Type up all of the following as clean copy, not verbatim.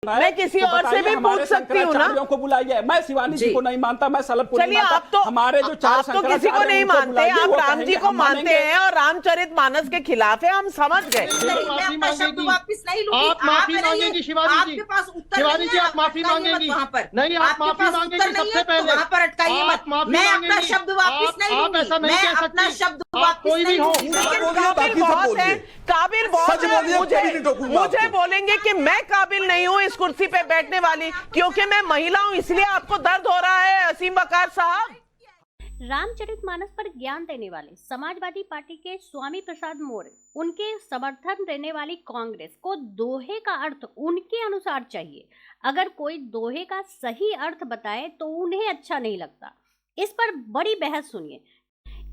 मैं किसी और से भी पूछ सकती हूँ ना। को बुलाइए, मैं शिवानी जी को नहीं मानता, मैं सलभ को नहीं मानता। आप तो हमारे जो चार आप तो किसी को नहीं मानते, आप राम जी को मानते हैं और रामचरितमानस के खिलाफ है, हम समझ गए। मैं अपना शब्द वापस नहीं लूंगी। आप माफी मांगेंगी शिवानी जी, आपके पास उत्तर शिवानी जी आप माफी मांगेंगी वहाँ पर नहीं, आप माफी मांगेंगी सबसे पहले, वहाँ पर अटकाइए मत। मैं अपना शब्द वापस नहीं लूंगी, ऐसा नहीं कह सकती, अपना शब्द वापस कोई भी हो। काबिल बहुत है, काबिल बहुत है। मुझे बोलेंगे कि मैं काबिल नहीं हूँ इस कुर्सी पे बैठने वाली, क्योंकि मैं महिला हूँ, इसलिए आपको दर्द हो रहा है असीम वकार साहब। रामचरितमानस पर ज्ञान देने वाले समाजवादी पार्टी के स्वामी प्रसाद मौर्य, उनके समर्थन देने वाली कांग्रेस को दोहे का अर्थ उनके अनुसार चाहिए। अगर कोई दोहे का सही अर्थ बताए तो उन्हें अच्छा नहीं लगता। इस पर बड़ी बहस सुनिए।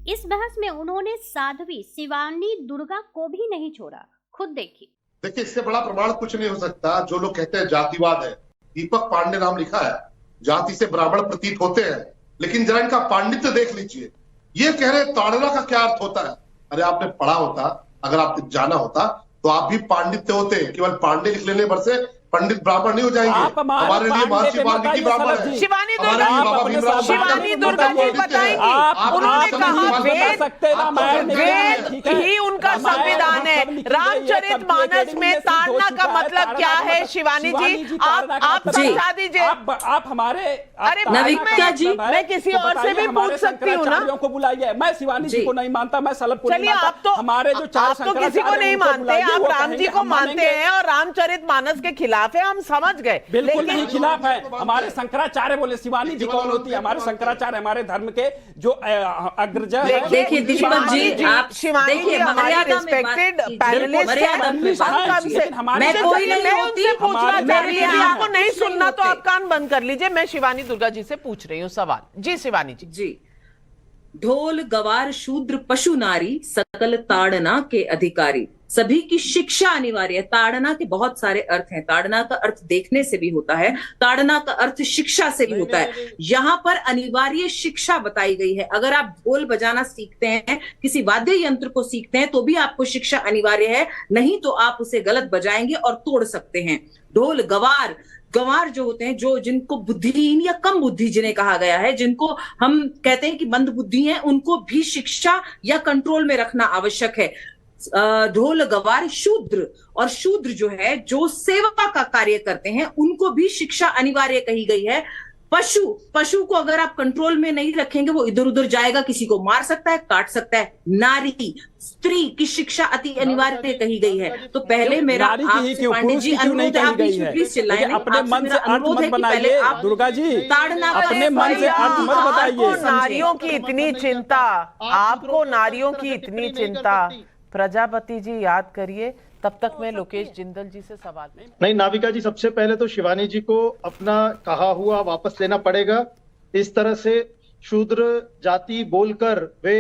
इस बहस में उन्होंने साध्वी शिवानी दुर्गा को भी नहीं छोड़ा, खुद देखिए। देखिए, इससे बड़ा प्रमाण कुछ नहीं हो सकता। जो लोग कहते हैं जातिवाद है, दीपक पांडे नाम लिखा है, जाति से ब्राह्मण प्रतीत होते हैं, लेकिन जरा इनका पांडित्य देख लीजिए। ये कह रहे ताड़ना का क्या अर्थ होता है? अरे आपने पढ़ा होता, अगर आपने जाना होता तो आप भी पांडित्य होते। केवल पांडे लिख लेने पर से पंडित ब्राह्मण नहीं हो जाएंगे। हमारे लिए महर्षि वाल्मीकि ब्राह्मण है। शिवानी दुर्गा जी बताएंगी, उन्होंने कहा वेद ही उनका संविधान है। रामचरितमानस में ताड़ना का मतलब क्या है? शिवानी जी आप समझा दीजिए। आप हमारे अरे नविका जी, मैं किसी और से भी पूछ सकती हूँ ना। को बुलाइए, मैं शिवानी जी को नहीं मानता, मैं सलभ को नहीं मानता। आप तो हमारे जो चार तो किसी को नहीं मानते, आप राम जी को मानते हैं और रामचरितमानस के खिलाफ है, हम समझ गए। बिल्कुल नहीं खिलाफ है। हमारे शंकराचार्य बोले, शिवानी जी कौन होती है? हमारे शंकराचार्य हमारे धर्म के जो अग्रज है। देखिए दीपक जी, आप शिवानी जी हमारी रिस्पेक्टेड पैनलिस्ट हैं। मैं कोई नहीं होती, मेरे लिए आपको नहीं सुनना तो आप कान बंद कर लीजिए। मैं शिवानी दुर्गा जी से पूछ रही हूँ सवाल। जी शिवानी जी। जी, ढोल गवार शूद्र पशु नारी सकल ताड़ना के अधिकारी, सभी की शिक्षा अनिवार्य है। ताड़ना के बहुत सारे अर्थ हैं। ताड़ना का अर्थ देखने से भी होता है, ताड़ना का अर्थ शिक्षा से भी होता है। यहाँ पर अनिवार्य शिक्षा बताई गई है। अगर आप ढोल बजाना सीखते हैं, किसी वाद्य यंत्र को सीखते हैं, तो भी आपको शिक्षा अनिवार्य है, नहीं तो आप उसे गलत बजाएंगे और तोड़ सकते हैं। ढोल गवार, गंवार जो होते हैं, जो जिनको बुद्धिहीन या कम बुद्धि जिन्हें कहा गया है, जिनको हम कहते हैं कि मंद बुद्धि हैं, उनको भी शिक्षा या कंट्रोल में रखना आवश्यक है। ढोल गवार शूद्र, और शूद्र जो है, जो सेवा का कार्य करते हैं, उनको भी शिक्षा अनिवार्य कही गई है। पशु को अगर आप कंट्रोल में नहीं रखेंगे, वो इधर उधर जाएगा, किसी को मार सकता है, काट सकता है। नारी, स्त्री की शिक्षा अति अनिवार्य कही गई है। तो पहले मेरा आपसे पांडे जी अनुरोध है, आप बीच में प्लीज चिल्लाएं नहीं। अपने मन से अर्थ मत बनाइए दुर्गा जी, ताड़ना अपने मन से अर्थ मत बताइए। नारियों की इतनी चिंता, आपको नारियों की इतनी चिंता, प्रजापति जी याद करिए। तब तक मैं लोकेश जिंदल जी से सवाल नहीं। नाविका जी, सबसे पहले तो शिवानी जी को अपना कहा हुआ वापस लेना पड़ेगा। इस तरह से शूद्र जाति बोलकर वे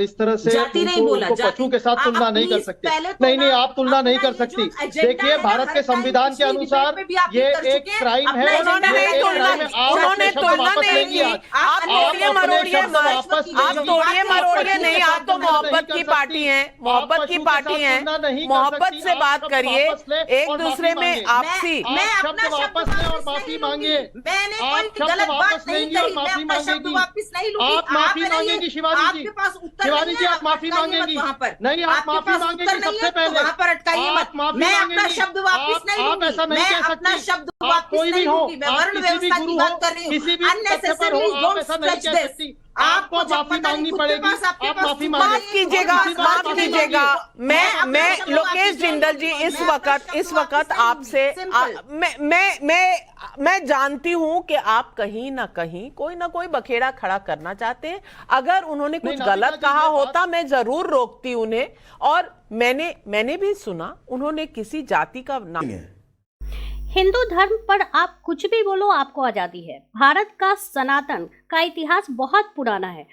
इस तरह से उनको पशु के साथ तुलना नहीं कर सकते। नहीं, आप तुलना नहीं कर सकती। देखिए, भारत के संविधान के अनुसार ये एक क्राइम है। उन्होंने तुलना नहीं की। आप तोड़िए मरोड़िए नहीं, आप तो मोहब्बत की पार्टी हैं, मोहब्बत की पार्टी हैं। मोहब्बत से बात करिए, एक दूसरे में आपसी। मैं अपना वापस लें और माफी मांगिए। मैंने कोई गलत बात नहीं कही, मैं अपना शब्द वापस नहीं लूंगी। आप माफी मांगेंगी शिवानी जी, शिवानी जी आप माफी मांगेंगी नहीं, आप माफी मांगेंगी सबसे पहले, वहाँ पर अटकाइए मत। मैं अपना शब्द वापस नहीं लूंगी, मैं अपना शब्द वापस नहीं लूंगी। मैं वर्ण व्यवस्था की बात कर रही हूँ। Unnecessarily don't stretch this. आपको माफी मांगनी पड़ेगी, आप माफी माफ कीजिएगा। मैं लोकेश जिंदल जी इस वक्त आपसे मैं जानती हूं कि आप कहीं ना कहीं कोई ना कोई बखेड़ा खड़ा करना चाहते हैं। अगर उन्होंने कुछ गलत कहा होता, मैं जरूर रोकती उन्हें। और मैंने भी सुना, उन्होंने किसी जाति का नाम। हिंदू धर्म पर आप कुछ भी बोलो, आपको आजादी है। भारत का सनातन का इतिहास बहुत पुराना है,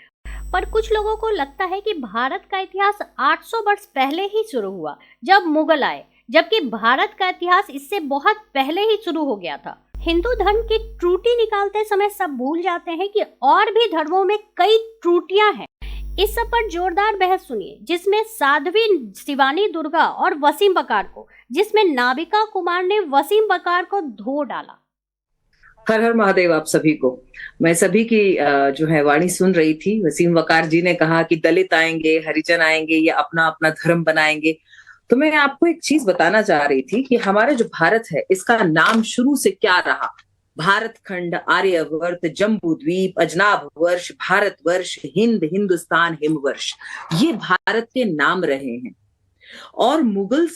पर कुछ लोगों को लगता है कि भारत का इतिहास 800 वर्ष पहले ही शुरू हुआ, जब मुगल आए, जबकि भारत का इतिहास इससे बहुत पहले ही शुरू हो गया था। हिंदू धर्म की त्रुटि निकालते समय सब भूल जाते हैं कि और भी धर्मों में कई त्रुटियां हैं। इस सब पर जोरदार बहस सुनिए, जिसमें साध्वी शिवानी दुर्गा और वसीम बकार को, जिसमें नाविका कुमार ने वसीम बकार को धो डाला। हर हर महादेव आप सभी को। मैं सभी की जो है वाणी सुन रही थी। वसीम बकार जी ने कहा कि दलित आएंगे, हरिजन आएंगे या अपना अपना धर्म बनाएंगे। तो मैं आपको एक चीज बताना चाह रही थी कि हमारे जो भारत है, इसका नाम शुरू से क्या रहा? भारत खंड, आर्यवर्त, जम्बू द्वीप, अजनाब वर्ष, भारत वर्ष, हिंद, हिंदुस्तान, हिमवर्ष, ये भारत के नाम रहे हैं। और मुगल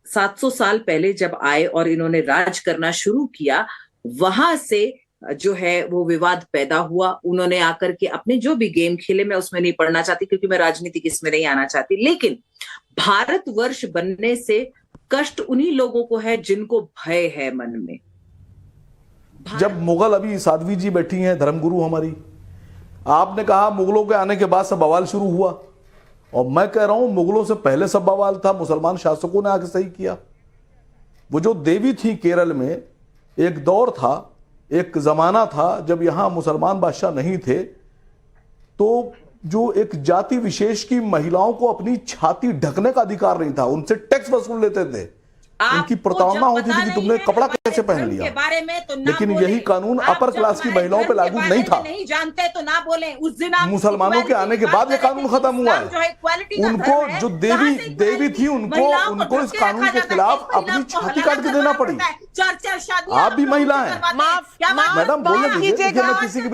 700 साल पहले जब आए और इन्होंने राज करना शुरू किया, वहां से जो है वो विवाद पैदा हुआ। उन्होंने आकर के अपने जो भी गेम खेले, मैं उसमें नहीं पढ़ना चाहती क्योंकि मैं राजनीतिक इसमें नहीं आना चाहती, लेकिन भारत वर्ष बनने से कष्ट उन्हीं लोगों को है जिनको भय है मन में। जब मुगल, अभी साध्वी जी बैठी हैं धर्मगुरु हमारी, आपने कहा मुगलों के आने के बाद सब बवाल शुरू हुआ, और मैं कह रहा हूं मुगलों से पहले सब बवाल था, मुसलमान शासकों ने आके सही किया। वो जो देवी थी केरल में, एक दौर था, एक जमाना था जब यहां मुसलमान बादशाह नहीं थे, तो जो एक जाति विशेष की महिलाओं को अपनी छाती ढकने का अधिकार नहीं था, उनसे टैक्स वसूल लेते थे, उनकी प्रताड़ना होती थी कि तुमने कपड़ा कैसे पहन लिया। बारे में तो लेकिन यही कानून अपर क्लास की महिलाओं पे लागू नहीं था। नहीं जानते तो ना बोले। उस दिन मुसलमानों के आने के बाद ये कानून खत्म हुआ है। उनको जो देवी थी, उनको इस कानून के खिलाफ अपनी छाती काट के देना पड़ी। आप भी महिला हैं, मैडम बोलने दीजिए।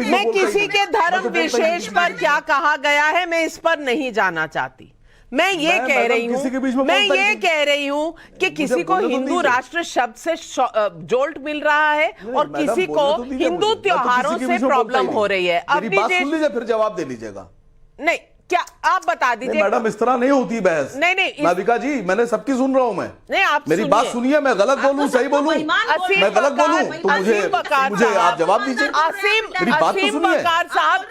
मैं किसी के धर्म विशेष पर क्या कहा गया है मैं इस पर नहीं जाना चाहती। मैं ये कह रही हूँ कि किसी को हिंदू राष्ट्र शब्द से जोल्ट मिल रहा है और किसी को हिंदू त्योहारों से प्रॉब्लम हो रही है। अब बात सुन लीजिए, फिर जवाब दे लीजिएगा। नहीं, क्या आप बता दीजिए। मैडम इस तरह नहीं होती बहस। नहीं नाविका जी, मैंने सबकी सुन रहा हूं मैं। नहीं, आप मेरी बात सुनिए। मैं गलत बोलूं, सही बोलूं, मैं गलत बोलूं तो मुझे आप जवाब दीजिए। मेरी बात तो सुनिए। बकार साहब,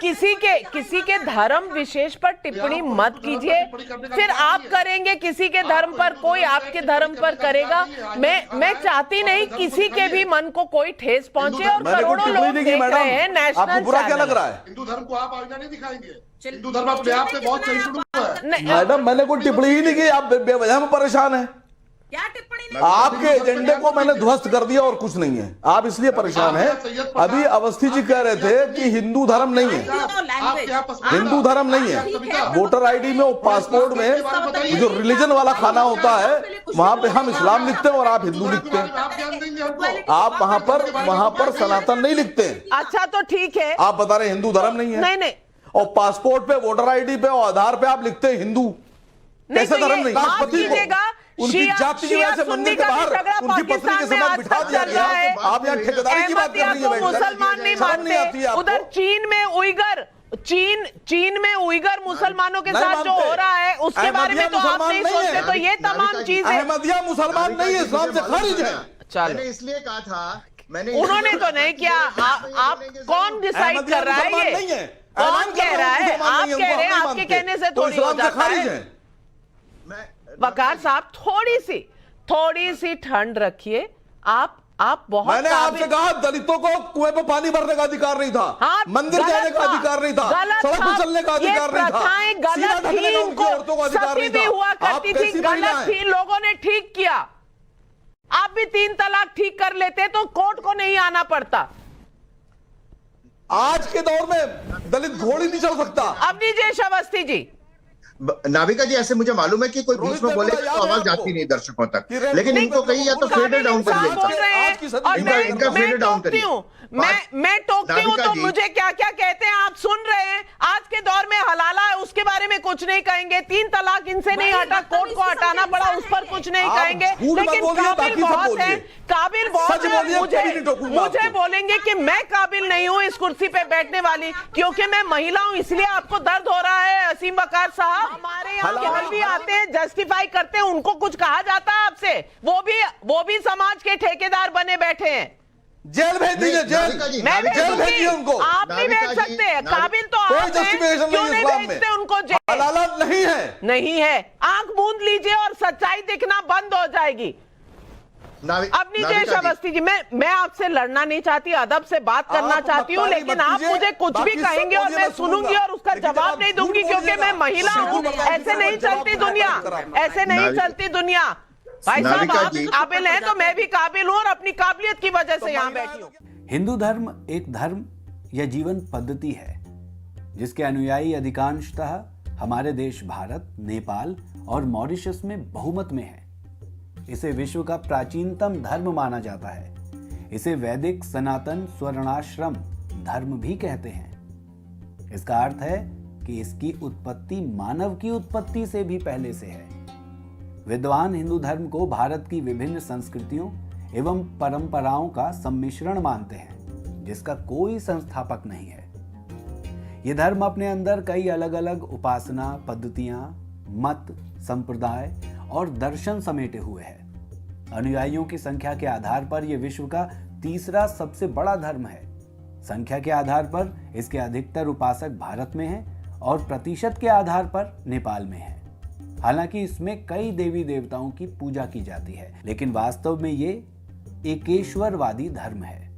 किसी के धर्म विशेष पर टिप्पणी मत कीजिए। फिर आप करेंगे किसी के धर्म पर, कोई आपके धर्म पर करेगा। मैं चाहती नहीं किसी के भी मन को कोई ठेस पहुंचे। और करोड़ों लोग देख रहे हैं नेशनल। आपको बुरा क्या लग रहा है? हिंदू धर्म को आप आईना नहीं दिखाएंगे। हिंदू धर्म अपने आप में बहुत सही शुरू हुआ है। मैडम, मैंने कोई टिप्पणी ही नहीं की। आप बेवजह में परेशान हैं। क्या टिप्पणी? आपके एजेंडे को मैंने ध्वस्त कर दिया और कुछ नहीं है। आप इसलिए परेशान हैं। अभी अवस्थी जी कह रहे थे कि हिंदू धर्म नहीं है, हिंदू धर्म नहीं है। वोटर आईडी में, पासपोर्ट में जो रिलीजन वाला खाना होता है, वहां पे हम इस्लाम लिखते हैं और आप हिंदू लिखते हैं। आप वहां पर सनातन नहीं लिखते हैं। अच्छा, तो ठीक है। आप बता रहे हिंदू धर्म नहीं है। नहीं। और पासपोर्ट पे, वोटर आईडी पे और आधार पे आप लिखते हैं हिंदू। कैसे धर्म नहीं? राष्ट्रपति को उनकी जाति की वजह से मंदिर के बाहर उनकी पत्नी के साथ बिठा दिया गया। आप यहाँ ठेकेदारी की बात कर रही है। मुसलमान नहीं मानते। उधर चीन में उइगर मुसलमानों के साथ जो हो रहा है उसके बारे में तो आप नहीं सोचते। तो ये तमाम चीजें, अहमदिया मुसलमान नहीं है, इस्लाम से खारिज है। मैंने इसलिए कहा था, उन्होंने तो नहीं किया। आप कौन डिसाइड कर रहा है? ये कौन कह रहा है? आप कह रहे हैं, आपके कहने से थोड़ी हो जाता है। वकार साहब, थोड़ी सी ठंड रखिए। आप बहुत, मैंने आपसे कहा दलितों को कुएं पे पानी भरने का अधिकार नहीं था। हाँ, मंदिर जाने का अधिकार नहीं था। सड़क पर चलने का अधिकार नहीं था। गलत थी, उनको सती भी हुआ करती थी, गलत थी, लोगों ने ठीक किया। आप भी 3 तलाक ठीक कर लेते तो कोर्ट को नहीं आना पड़ता। आज के दौर में दलित घोड़ी नहीं चल सकता। अब नीजेश अवस्थी जी, नाविका जी, ऐसे मुझे मालूम है कि कोई बीच में बोले तो आवाज जाती नहीं दर्शकों तक, लेकिन इनको कहीं या तो फेडर डाउन करिए। इनका फेडर डाउन करिए। मैं टोकती हूँ तो मुझे क्या क्या कहते हैं आप सुन रहे हैं। आज के दौर में हलाला है, उसके बारे में कुछ नहीं कहेंगे। 3 तलाक इनसे नहीं हटा, कोर्ट को हटाना पड़ा, उस पर कुछ नहीं कहेंगे। लेकिन काबिल बहुत है, काबिल बहुत है। मुझे बोलेंगे कि मैं काबिल नहीं हूँ इस कुर्सी पे बैठने वाली, क्योंकि मैं महिला हूँ, इसलिए आपको दर्द हो रहा है। वसीम बकार साहब, हमारे यहाँ भी आते हैं, जस्टिफाई करते हैं, उनको कुछ कहा जाता है आपसे? वो भी समाज के ठेकेदार बने बैठे हैं। जेल भेज दीजिए, जेल। मैं जेल भेजिए उनको। आप नहीं भेज सकते, काबिल तो आप हैं, क्यों नहीं भेजते उनको जेल? हलाला नहीं है। नहीं है, आंख मूंद लीजिए और सच्चाई दिखना बंद हो जाएगी। अब नीतीश अवस्थी जी, मैं आपसे लड़ना नहीं चाहती, अदब से बात करना चाहती हूँ, लेकिन आप मुझे कुछ भी कहेंगे और मैं सुनूंगी और उसका जवाब नहीं दूंगी, क्योंकि मैं महिला हूँ। ऐसे नहीं चलती दुनिया, ऐसे नहीं चलती दुनिया। भाई साहब, आप काबिल हैं तो मैं भी काबिल हूँ, और अपनी काबिलियत की वजह से यहाँ बैठी हूँ। हिंदू धर्म एक धर्म या जीवन पद्धति है जिसके अनुयायी अधिकांशतः हमारे देश भारत, नेपाल और मॉरिशस में बहुमत में है। इसे विश्व का प्राचीनतम धर्म माना जाता है। इसे वैदिक सनातन स्वर्णाश्रम धर्म भी कहते हैं। इसका अर्थ है कि इसकी उत्पत्ति मानव की उत्पत्ति से भी पहले से है। विद्वान हिंदू धर्म को भारत की विभिन्न संस्कृतियों एवं परंपराओं का सम्मिश्रण मानते हैं, जिसका कोई संस्थापक नहीं है। यह धर्म अपने अंदर कई अलग अलग उपासना पद्धतियां, मत, संप्रदाय और दर्शन समेटे हुए है। अनुयायियों की संख्या के आधार पर यह विश्व का तीसरा सबसे बड़ा धर्म है। संख्या के आधार पर इसके अधिकतर उपासक भारत में हैं और प्रतिशत के आधार पर नेपाल में हैं। हालांकि इसमें कई देवी देवताओं की पूजा की जाती है, लेकिन वास्तव में ये एकेश्वरवादी धर्म है।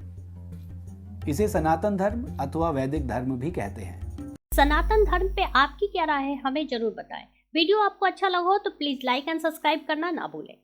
इसे सनातन धर्म अथवा वैदिक धर्म भी कहते हैं। सनातन धर्म पे आपकी क्या राय है, हमें जरूर बताएं। वीडियो आपको अच्छा लगा हो तो प्लीज लाइक एंड सब्सक्राइब करना ना भूलें।